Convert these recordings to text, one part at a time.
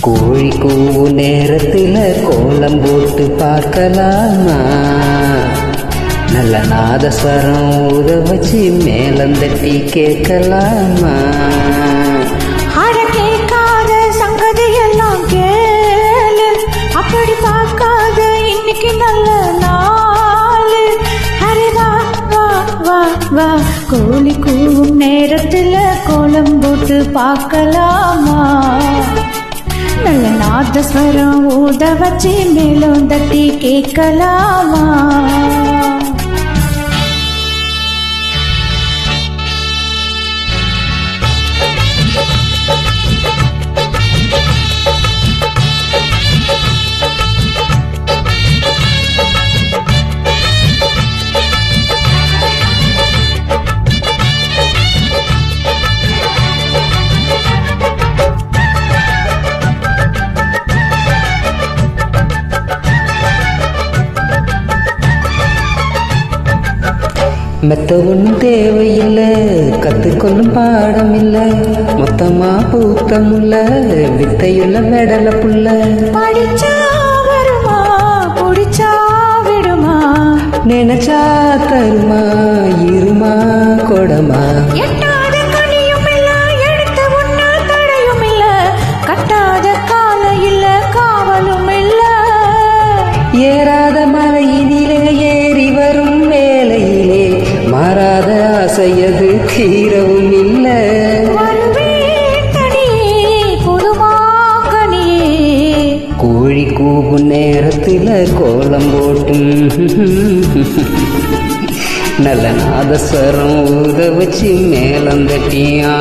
கோழி கூவு நேரத்துல கோலம் போட்டு பார்க்கலாமா? நல்ல நாதஸ்வரம் ஊத வச்சு மேளம் தட்டி கேட்கலாமா? அட கேட்காத சங்கதி எல்லாம் கேளு, அப்படி பார்க்காத இன்னைக்கு நல்ல நாளு. அரே வா வா வா வா, கோழி கூவும் நேரத்துல கோலம் போட்டு பார்க்கலாமா? நல்ல நாதஸ்வரம் ஊத வச்சு மேலும் தட்டி கேட்கலாமா? மெத்த ஒன்றும் தேவையில்லை, கத்துக்கொள்ளும் பாடம் இல்லை, மொத்தமா பூத்தமுள்ள வித்தையுள்ள வெடல புள்ள. படிச்சா வருமா, குடிச்சா விடுமா, நினைச்சா தருமா, இருமா கொடமா. எட்டாத கனியும் இல்ல, எடுத்த ஒண்ணு தடையும் இல்ல, கட்டாத கால இல்ல, காவலும் இல்ல. ஏறாத மலையினிலே ஏறி வரும் வேலையிலே மாறாத ஆசையது தீரவும் இல்லை. கோழி கூவும் நேரத்துல கோலம் போட்டும் நல்ல நாதஸ்வரம் ஊத வச்சு மேளம் தட்டியா.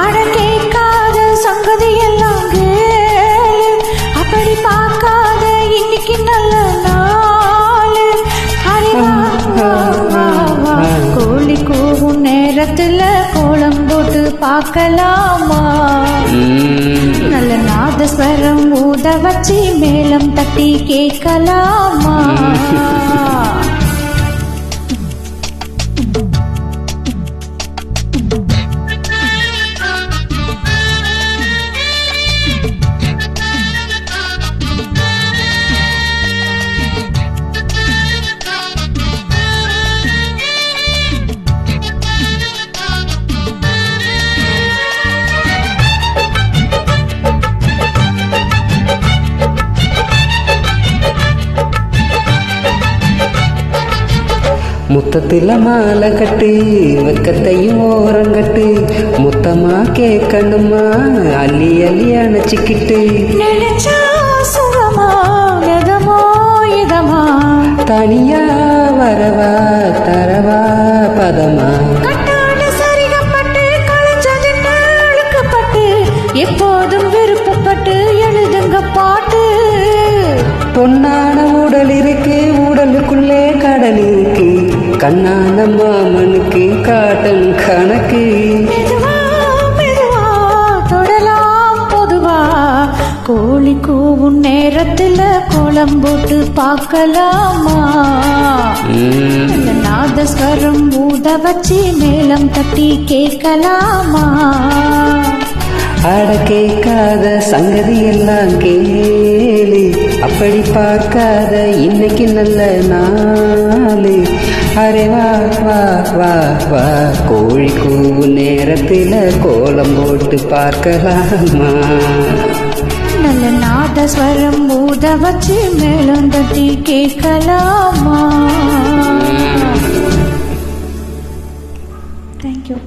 அட கேட்காத சங்கதி எல்லாம் கேளு, அப்படி பார்க்காத இன்னைக்கு நல்ல நாளு. அரே வா வா வா வா, கோழி கூவும் நேரத்துல கோலம் போட்டு பார்க்கலாமா? நல்ல நாதஸ்வரம் ஊத வச்சு மேளம் தட்டி கேட்கலாமா? முத்தத்துல மாலை கட்டு, வெக்கத்தையும் ஓரங்கட்டு, முத்தமா கேட்கணுமா அள்ளி அள்ளி அணைச்சிக்கிட்டு. நினைச்சா சுகமா, எதமோ இதமா, தனியா வரவா தரவா பதமா. கட்டான சரிகப்பட்டு களைச்சதின்னு அழுக்கப்பட்டு, எப்போதும் விருப்பப்பட்டு எழுதுங்க பாட்டு. பொன்னான உடல் இருக்கு, உடலுக்குள்ளே கடல் இருக்கு, கண்ணான மாமனுக்கு காட்டன் கணக்கு. மெதுவா மெதுவா தொடலாம் பொதுவா, கோழி கூவும் நேரத்துல கோலம் போட்டு பார்க்கலாமா? நாதஸ்வரம் ஊத வச்சு மேளம் தட்டி கேட்கலாமா? அட கேட்காத சங்கதி எல்லாம் கேளு, அப்படி பார்க்காத இன்னைக்கு நல்ல நாளு. அரே வா வா வா வா, கோழி கூவு நேரத்துல கோலம் போட்டு பார்க்கலாமா? நல்ல நாதஸ்வரம் ஊத வச்சு மேளம் தட்டி கேட்கலாமா? தேங்க்யூ.